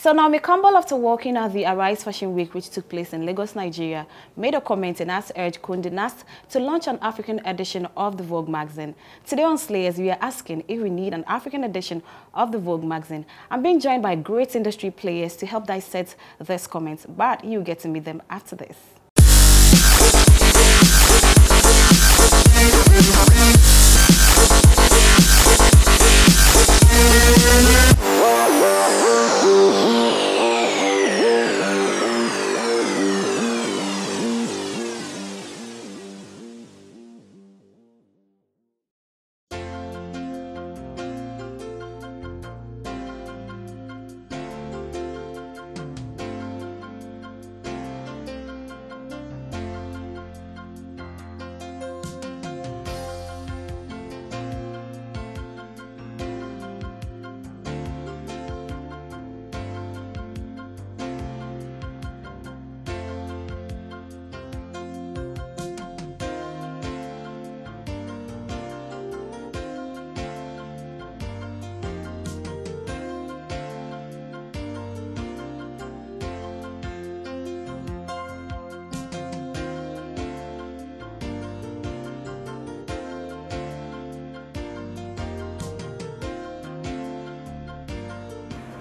So Naomi Campbell, after working at the Arise Fashion Week, which took place in Lagos, Nigeria, made a comment and has urged Condé Nast to launch an African edition of the Vogue magazine. Today on Slayers, we are asking if we need an African edition of the Vogue magazine. I'm being joined by great industry players to help dissect this comment, but you get to meet them after this.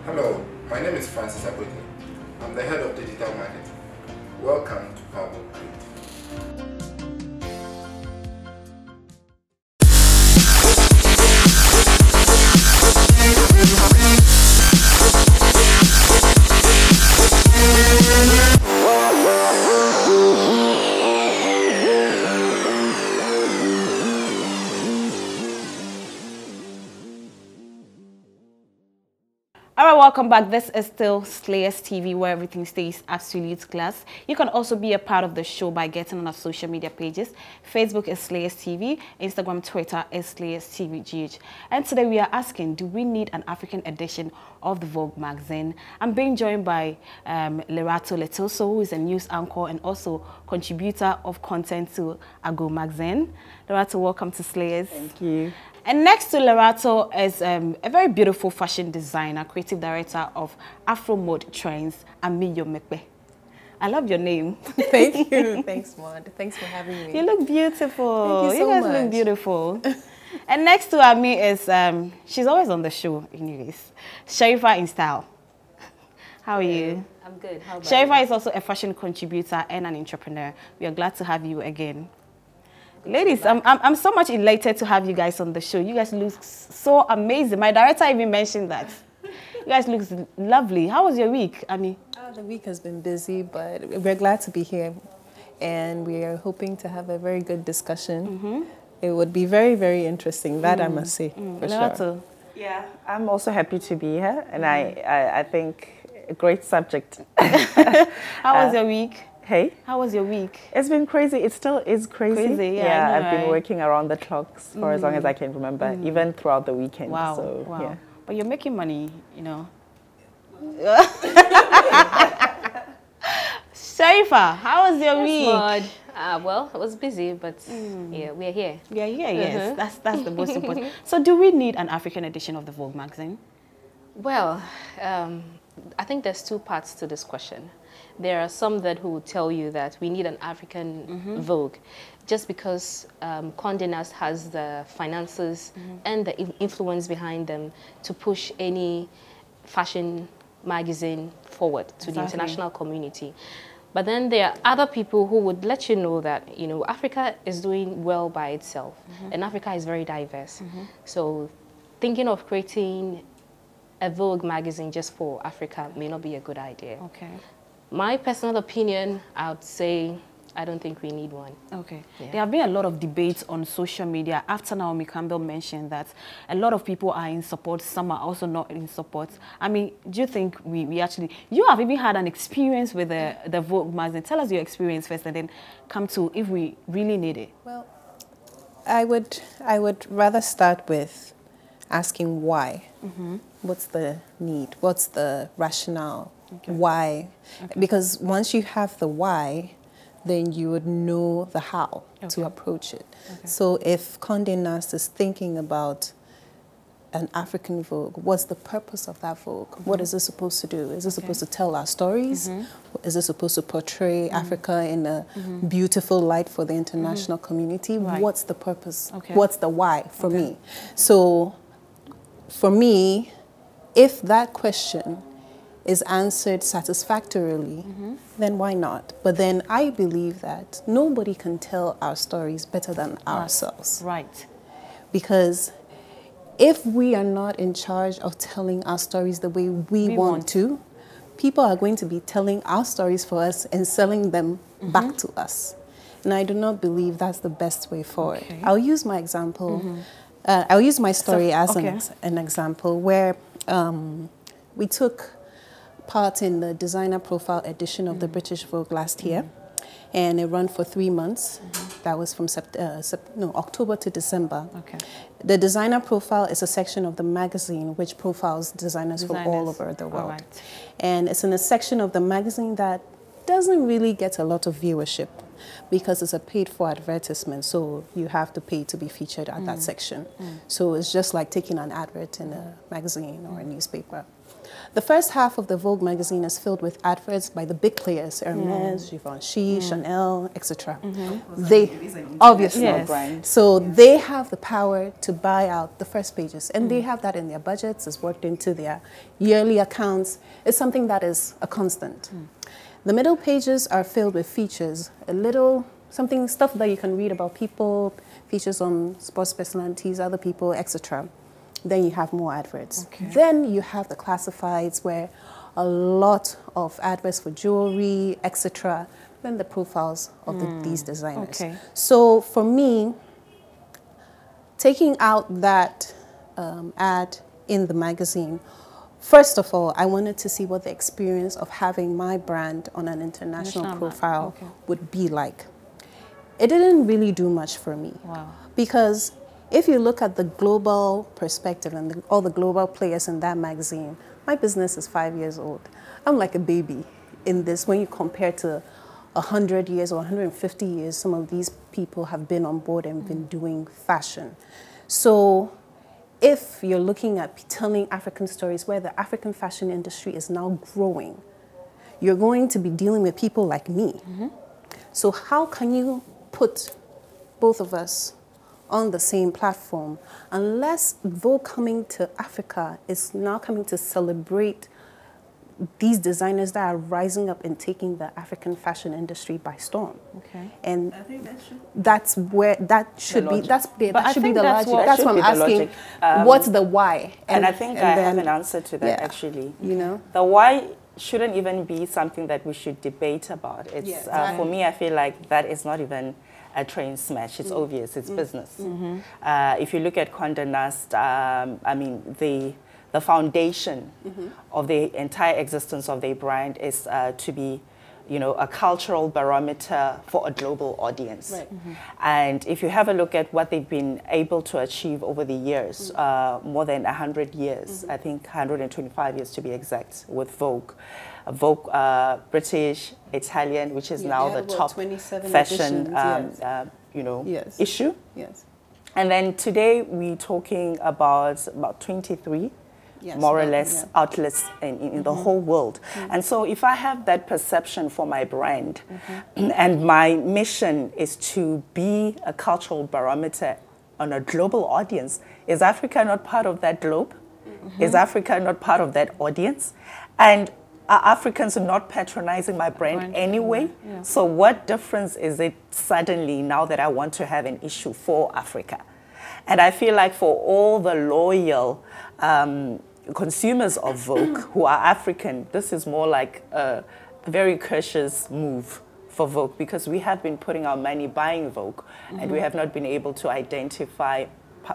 Hello, my name is Francis Abuti. I'm the head of digital marketing. Welcome to Vogue. Alright, welcome back. This is still SlayersTV, where everything stays absolute class. You can also be a part of the show by getting on our social media pages. Facebook is SlayersTV, Instagram, Twitter is SlayersTVGH. And today we are asking, do we need an African edition of the Vogue magazine? I'm being joined by Lerato Letoso, who is a news anchor and also contributor of content to Ago magazine. Lerato, welcome to Slayers. Thank you. And next to Lerato is a very beautiful fashion designer, creative director of Afro Mode Trends, Amiyo Mekpe. I love your name. Thank you. Thanks, Maud. Thanks for having me. You look beautiful. Thank you so guys much. look beautiful. And next to Ami is, she's always on the show, anyways, Sharifa in Style. How are you? I'm good. How about Sharifa you? is also a fashion contributor and an entrepreneur. We are glad to have you again. Ladies, I'm so much elated to have you guys on the show. You guys look so amazing. My director even mentioned that. You guys look lovely. How was your week, Ami? The week has been busy, but we're glad to be here. And we are hoping to have a very good discussion. It would be very, very interesting. That I must say, for sure. Yeah, I'm also happy to be here. And I think a great subject. How was your week? Hey? How was your week? It's been crazy. It still is crazy. Yeah, I know, I've been working around the clocks for as long as I can remember, even throughout the weekend. Wow, So, wow. Yeah. But you're making money, you know. Sharifa, how was your week? Maud. Well, it was busy, but yeah, we're here. Yeah, yes. That's the most important. So do we need an African edition of the Vogue magazine? Well, I think there's two parts to this question. There are some that who tell you that we need an African Vogue just because Condé Nast has the finances and the influence behind them to push any fashion magazine forward to the international community. But then there are other people who would let you know that, you know, Africa is doing well by itself and Africa is very diverse. So thinking of creating a Vogue magazine just for Africa may not be a good idea. Okay. My personal opinion, I would say I don't think we need one. Okay. Yeah. There have been a lot of debates on social media after Naomi Campbell mentioned that a lot of people are in support, some are also not in support. I mean, do you think we actually... You have even had an experience with the Vogue magazine. Tell us your experience first and then come to if we really need it. Well, I would rather start with asking why. What's the need? What's the rationale? Okay. Why? Okay. Because once you have the why, then you would know the how to Okay. approach it. Okay. So if Condé Nast is thinking about an African Vogue? What's the purpose of that Vogue? What is it supposed to do? Is it supposed to tell our stories? Is it supposed to portray Africa in a beautiful light for the international community? Right. What's the purpose? Okay. What's the why for me? So for me, if that question is answered satisfactorily, then why not? But then I believe that nobody can tell our stories better than ourselves. Right. Because if we are not in charge of telling our stories the way we want to, people are going to be telling our stories for us and selling them back to us. And I do not believe that's the best way forward. Okay. I'll use my example. I'll use my story as an example where we took part in the designer profile edition of the British Vogue last year, and it ran for 3 months. That was from October to December. Okay. The designer profile is a section of the magazine which profiles designers from all over the world. Right. And it's in a section of the magazine that doesn't really get a lot of viewership because it's a paid-for advertisement, so you have to pay to be featured at that section. So it's just like taking an advert in a magazine or a newspaper. The first half of the Vogue magazine is filled with adverts by the big players, Hermes, Givenchy, Chanel, etc. They obviously, so they have the power to buy out the first pages, and they have that in their budgets. It's worked into their yearly accounts. It's something that is a constant. The middle pages are filled with features, stuff that you can read about people, features on sports personalities, other people, etc. Then you have more adverts. Okay. Then you have the classifieds where a lot of adverts for jewelry, etc. Then the profiles of these designers. Okay. So for me, taking out that ad in the magazine, first of all, I wanted to see what the experience of having my brand on an international profile would be like. It didn't really do much for me. Wow. Because if you look at the global perspective and all the global players in that magazine, my business is 5 years old. I'm like a baby in this when you compare to 100 years or 150 years, some of these people have been on board and been doing fashion. So if you're looking at telling African stories where the African fashion industry is now growing, you're going to be dealing with people like me. So how can you put both of us on the same platform unless Vogue coming to Africa is now coming to celebrate these designers that are rising up and taking the African fashion industry by storm. Okay. And I think that should, that's where that should be. That should be the logic. That's what I'm asking. Logic. What's the why? And I think I have an answer to that actually. You know, the why shouldn't even be something that we should debate about. It's exactly. For me, I feel like that is not even a train smash. It's obvious. It's business. If you look at Condé Nast, I mean the foundation of the entire existence of their brand is to be, you know, a cultural barometer for a global audience. Right. And if you have a look at what they've been able to achieve over the years, more than 100 years, I think 125 years to be exact, with Vogue. Vogue, British, Italian, which is now the top fashion, you know, issue. Yes. And then today we're talking about 23. More or less outlets in the whole world. And so if I have that perception for my brand and my mission is to be a cultural barometer on a global audience, is Africa not part of that globe? Is Africa not part of that audience? And are Africans not patronizing my brand anyway? So what difference is it suddenly now that I want to have an issue for Africa? And I feel like for all the loyal consumers of Vogue who are African, this is more like a very cautious move for Vogue, because we have been putting our money buying Vogue and we have not been able to identify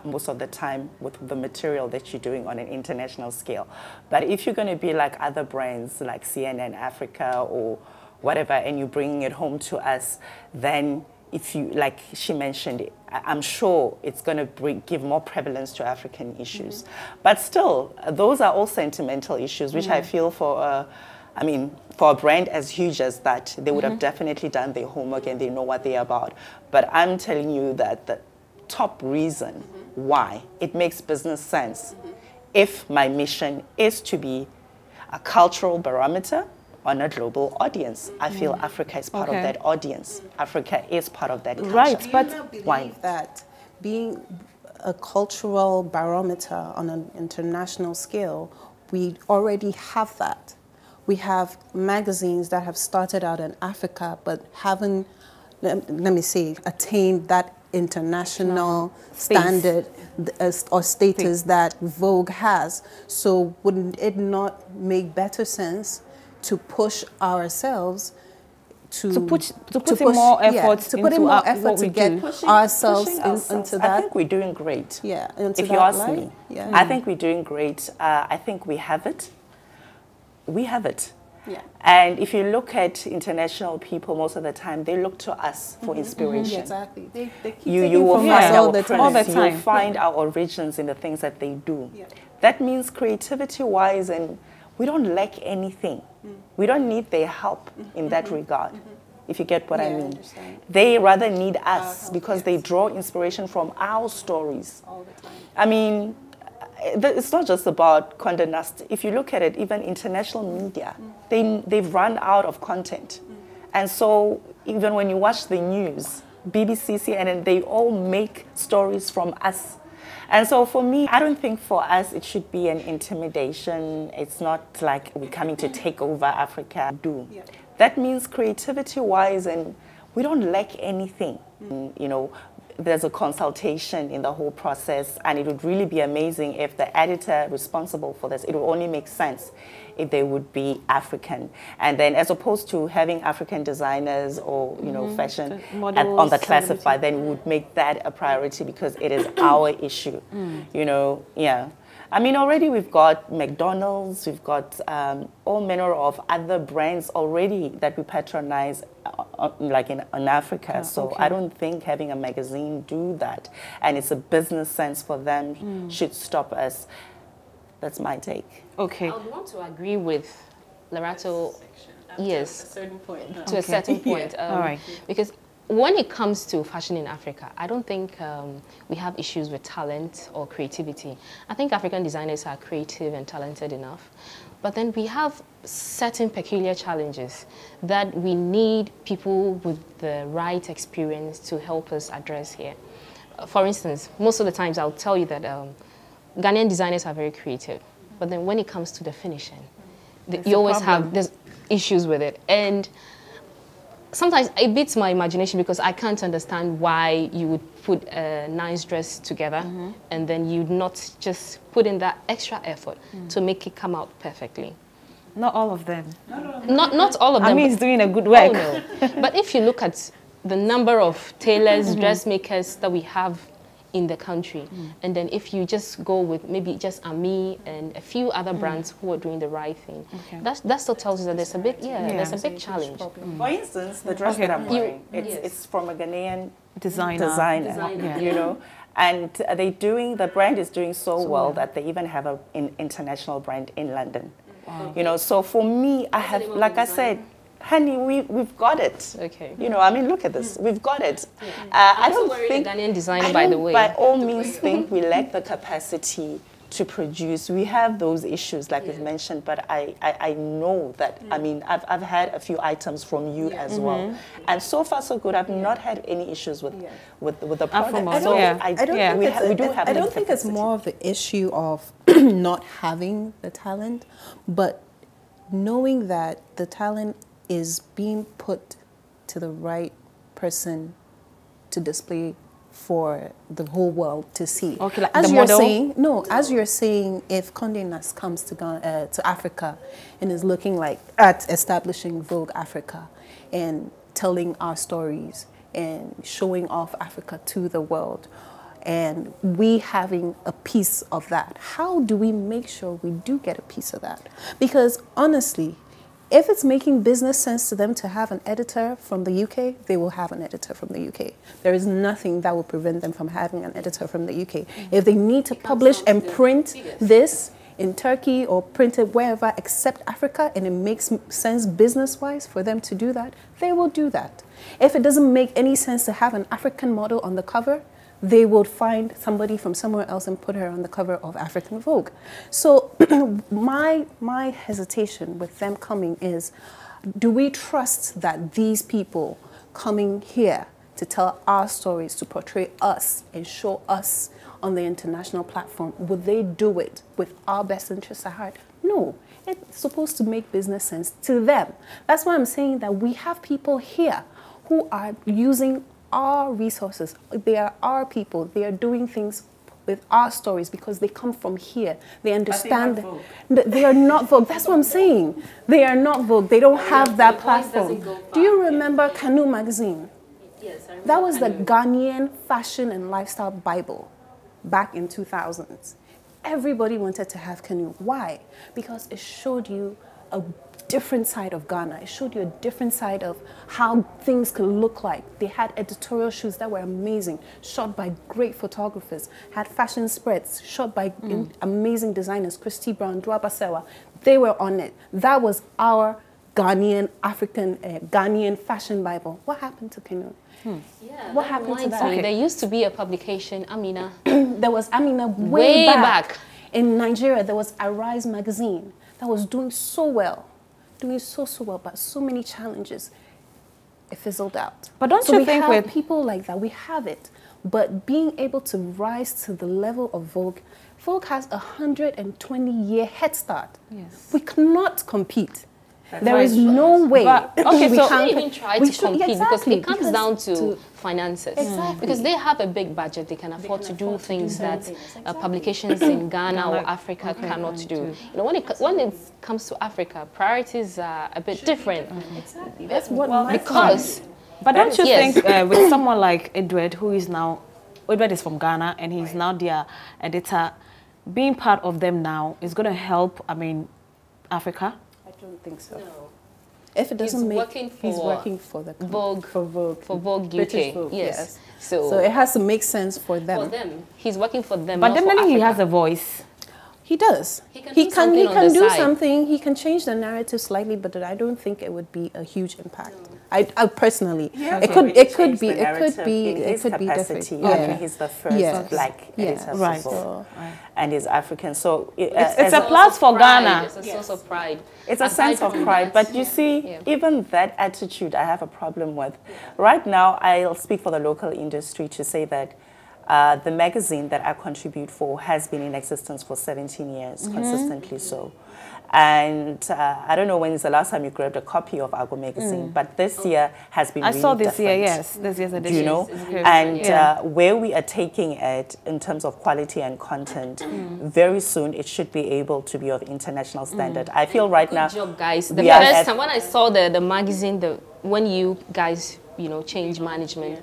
most of the time with the material that you're doing on an international scale. But if you're going to be like other brands like CNN Africa or whatever, and you're bringing it home to us, then if you, like she mentioned, I'm sure it's going to give more prevalence to African issues. But still, those are all sentimental issues, which I feel for, I mean, for a brand as huge as that, they would have definitely done their homework and they know what they're about. But I'm telling you that top reason why it makes business sense if my mission is to be a cultural barometer on a global audience. I feel Africa is part of that audience. Africa is part of that culture. Right, but do you not believe that being a cultural barometer on an international scale, we already have that? We have magazines that have started out in Africa but haven't, let me say, attained that international standard or status that Vogue has. So wouldn't it not make better sense to push ourselves to put in more effort to get ourselves into that? I think we're doing great. Yeah, if you ask me, I think we're doing great. I think we have it. We have it. Yeah. And if you look at international people, most of the time they look to us for inspiration. Yeah, exactly. They keep you will find all our the time. You'll find our origins in the things that they do. Yeah. That means creativity-wise, and we don't lack anything. We don't need their help in that regard. If you get what I mean. They rather need us because they draw inspiration from our stories. All the time. I mean, it's not just about Condé Nast. If you look at it, even international media, they've run out of content. And so even when you watch the news, BBC, CNN, they all make stories from us. And so for me, I don't think for us it should be an intimidation. It's not like we're coming to take over Africa. That means creativity-wise, and we don't lack anything. You know, there's a consultation in the whole process, and it would really be amazing if the editor responsible for this, it would only make sense if they would be African. And then as opposed to having African designers or, you know, fashion on the classified, then we would make that a priority because it is our issue, you know, I mean, already we've got McDonald's, we've got all manner of other brands already that we patronize, like in Africa. So I don't think having a magazine do that, and it's a business sense for them, should stop us. That's my take. Okay. I would want to agree with Lerato, yes, to a certain point. To a certain point. All right. Because when it comes to fashion in Africa, I don't think we have issues with talent or creativity. I think African designers are creative and talented enough. But then we have certain peculiar challenges that we need people with the right experience to help us address here. For instance, most of the times I'll tell you that Ghanaian designers are very creative. But then when it comes to the finishing, you always have there's issues with it. And sometimes it beats my imagination because I can't understand why you would put a nice dress together and then you'd not just put in that extra effort to make it come out perfectly. Not all of them. Not all of them. I mean, it's doing a good work. Oh, no. But if you look at the number of tailors, dressmakers that we have in the country, and then if you just go with maybe just Ami and a few other brands who are doing the right thing, that still tells you that there's a big there's a big challenge. For instance, the dress that I'm wearing, it's from a Ghanaian designer. You know, and the brand is doing so well that they even have an international brand in London. You know, so for me, I have, like I said, honey, we've got it. Okay. You know, I mean, look at this. We've got it. I don't think, Ghanaian designer, by the way. By all means, think we lack the capacity to produce. We have those issues, like you've mentioned, but I know that, I mean, I've had a few items from you as well. And so far, so good. I've not had any issues with the product. I don't think it's more of the issue of not having the talent, but knowing that the talent is being put to the right person to display for the whole world to see. Okay, like as the you're model? saying, no, as you're saying, if Condé Nast comes to Africa and is looking like at establishing Vogue Africa and telling our stories and showing off Africa to the world, and we having a piece of that, how do we make sure we do get a piece of that? Because honestly, if it's making business sense to them to have an editor from the UK, they will have an editor from the UK. There is nothing that will prevent them from having an editor from the UK. If they need to publish and print this in Turkey or print it wherever except Africa, and it makes sense business-wise for them to do that, they will do that. If it doesn't make any sense to have an African model on the cover, they would find somebody from somewhere else and put her on the cover of African Vogue. So my hesitation with them coming is, do we trust that these people coming here to tell our stories, to portray us and show us on the international platform, would they do it with our best interests at heart? No. It's supposed to make business sense to them. That's why I'm saying that we have people here who are using our resources. They are our people. They are doing things with our stories because they come from here. They understand. They are not Vogue. That's what I'm saying. They are not Vogue. They don't have that platform. Do you remember Canoe magazine? Yes, I remember. That was the Ghanaian fashion and lifestyle Bible back in 2000s. Everybody wanted to have Canoe. Why? Because it showed you a different side of Ghana. It showed you a different side of how things could look like. They had editorial shoots that were amazing, shot by great photographers, had fashion spreads, shot by amazing designers, Christy Brown, Dua Basewa. They were on it. That was our Ghanaian, African, Ghanaian fashion Bible. What happened to Canoe? Yeah, What happened to that? Okay. There used to be a publication, Amina. There was Amina way back. In Nigeria, there was Arise magazine that was doing so well, so well, but so many challenges. It fizzled out. But don't you think with people like that, we have it, but being able to rise to the level of Vogue, Vogue has a 120-year head start. Yes. We cannot compete. There is no way. But, okay, we so can't even try to compete because it comes down to finances. Exactly. Because they have a big budget, they can afford to do things that publications in Ghana or Africa cannot do. You know, when it comes to Africa, priorities are a bit different. Exactly. That's what But don't you think with someone like Edward, who is now, Edward is from Ghana and he's now their editor, being part of them now is going to help, I mean, Africa? I don't think so. No. If it doesn't he's working for the Vogue, for Vogue UK. British Vogue, yes. So it has to make sense for them. For them, he's working for them. But not definitely for he Africa. has a voice. He does. He can do something. He can change the narrative slightly, but I don't think it would be a huge impact. I personally, it could be different. Yeah, he's the first black editor for Vogue, and he's African. So it's a plus for Ghana. It's a source of pride. It's a sense of pride. But you see, even that attitude, I have a problem with. Right now, I'll speak for the local industry to say that. The magazine that I contribute for has been in existence for 17 years, consistently so. And I don't know when is the last time you grabbed a copy of Argo magazine, but this year has been really saw this different. Year, yes. This year's edition. Do you know? And where we are taking it in terms of quality and content, very soon it should be able to be of international standard. I feel right now... Good job, guys. The first time when I saw the magazine, when you guys, changed management,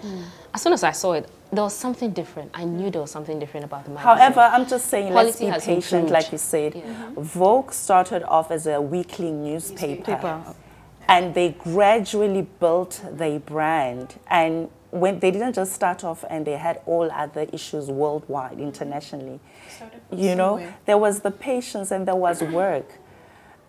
as soon as I saw it, there was something different. I knew there was something different about the magazine. However, I'm just saying, Quality let's be patient, like you said. Vogue started off as a weekly newspaper. And they gradually built their brand. And when they didn't just start off and they had all other issues worldwide, internationally. There was the patience and there was work.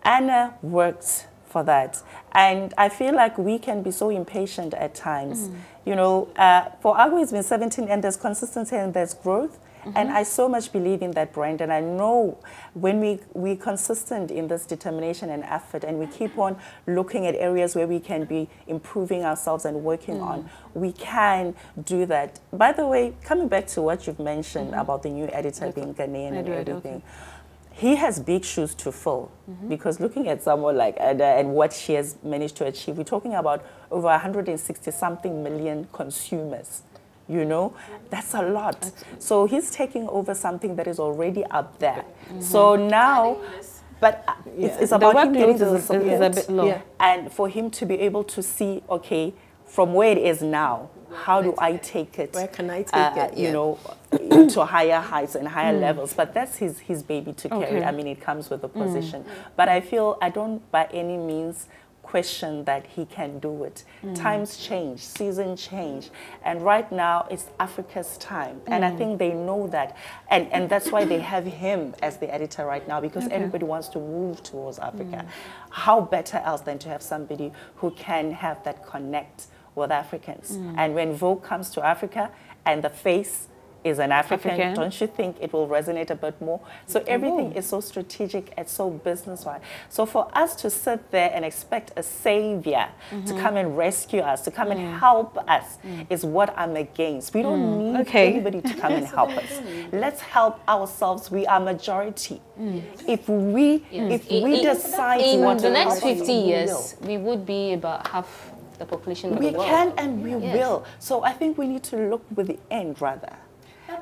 Anna worked for that. And I feel like we can be so impatient at times. For Argo, it's been 17 and there's consistency and there's growth. And I so much believe in that brand. And I know when we're consistent in this determination and effort and we keep on looking at areas where we can be improving ourselves and working on, we can do that. By the way, coming back to what you've mentioned about the new editor being Ghanaian and everything, he has big shoes to fill because looking at someone like Ada and what she has managed to achieve, we're talking about over 160-something million consumers. That's a lot. So he's taking over something that is already up there. So now, but it's about him getting to the support. Is a bit low. And for him to be able to see, okay, from where it is now, how do I take it? Where can I take it? To higher heights and higher levels. But that's his baby to carry. I mean, it comes with the position. But I don't by any means question that he can do it. Times change, seasons change. And right now, it's Africa's time. And I think they know that. And that's why they have him as the editor right now, because everybody wants to move towards Africa. How better else than to have somebody who can have that connect with Africans. And when Vogue comes to Africa and the face is an African, don't you think it will resonate a bit more? So everything is so strategic and so business-wise. So for us to sit there and expect a savior to come and rescue us, to come and help us, is what I'm against. We don't need anybody to come and help us. Let's help ourselves. We are majority. If we decide what the next 50 years, we would be about half the population of the world. We can and we will. So I think we need to look with the end rather.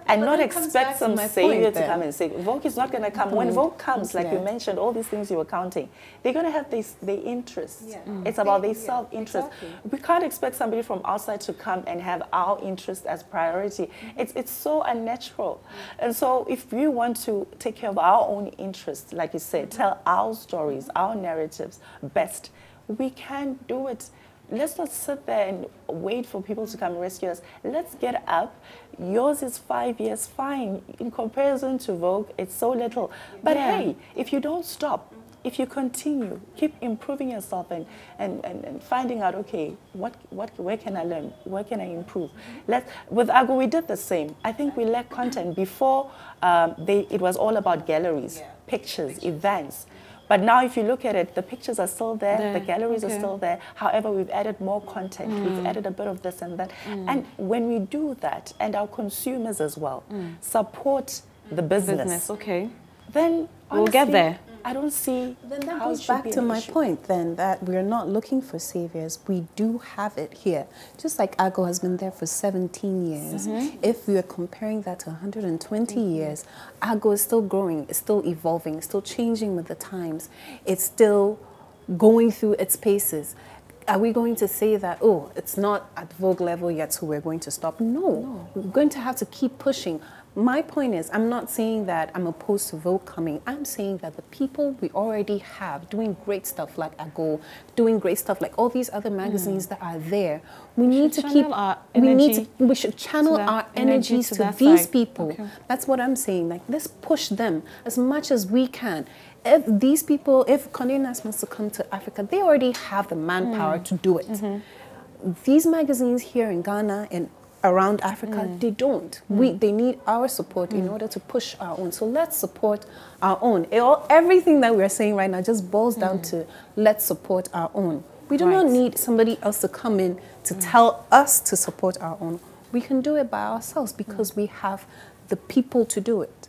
And not expect some savior to come and say, Vogue is not going to come. When Vogue comes, like you mentioned, all these things you were counting, they're going to have their interests. It's about their self-interest. We can't expect somebody from outside to come and have our interest as priority. It's so unnatural. And so if we want to take care of our own interests, like you said, tell our stories, our narratives best, we can do it. Let's not sit there and wait for people to come and rescue us. Let's get up. Yours is 5 years, fine. In comparison to Vogue, it's so little. But hey, if you don't stop, if you continue, keep improving yourself and finding out, okay, where can I learn? Where can I improve? With Ago, we did the same. I think we lacked content. Before, it was all about galleries, pictures, events. But now if you look at it, the pictures are still there, the galleries are still there. However, we've added more content. We've added a bit of this and that. And when we do that, and our consumers as well, support the business, then honestly, we'll get there. I don't see then that goes back to my point then, that we're not looking for saviors. We do have it here. Just like Ago has been there for 17 years. If we are comparing that to 120 years, Ago is still growing, it's still evolving, it's still changing with the times. It's still going through its paces. Are we going to say that, oh, it's not at Vogue level yet, so we're going to stop? No. We're going to have to keep pushing. My point is, I'm not saying that I'm opposed to Vogue coming. I'm saying that the people we already have doing great stuff like Ago, doing great stuff like all these other magazines that are there, we need to keep, we should channel our energies to these people. That's what I'm saying. Like, let's push them as much as we can. If these people, if Condé Nast wants to come to Africa, they already have the manpower to do it. These magazines here in Ghana and around Africa, they don't. They need our support in order to push our own. So let's support our own. Everything that we're saying right now just boils down to let's support our own. We do not need somebody else to come in to tell us to support our own. We can do it by ourselves because we have the people to do it.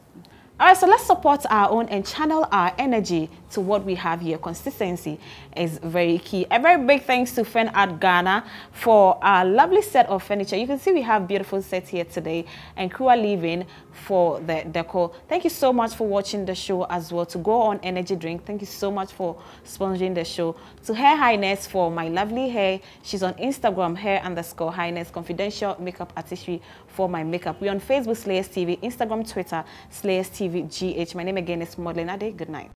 All right, so let's support our own and channel our energy to what we have here. Consistency is very key. A very big thanks to Fen Art Ghana for our lovely set of furniture. You can see we have beautiful sets here today, and crew are leaving for the decor. Thank you so much for watching the show as well. To Go On Energy Drink, thank you so much for sponsoring the show. To Hair Highness for my lovely hair. She's on Instagram, hair_highness, confidential makeup artistry for my makeup. We're on Facebook, SlayersTV, Instagram, Twitter, SlayersTV GH. My name again is Modeling Ade. Good night.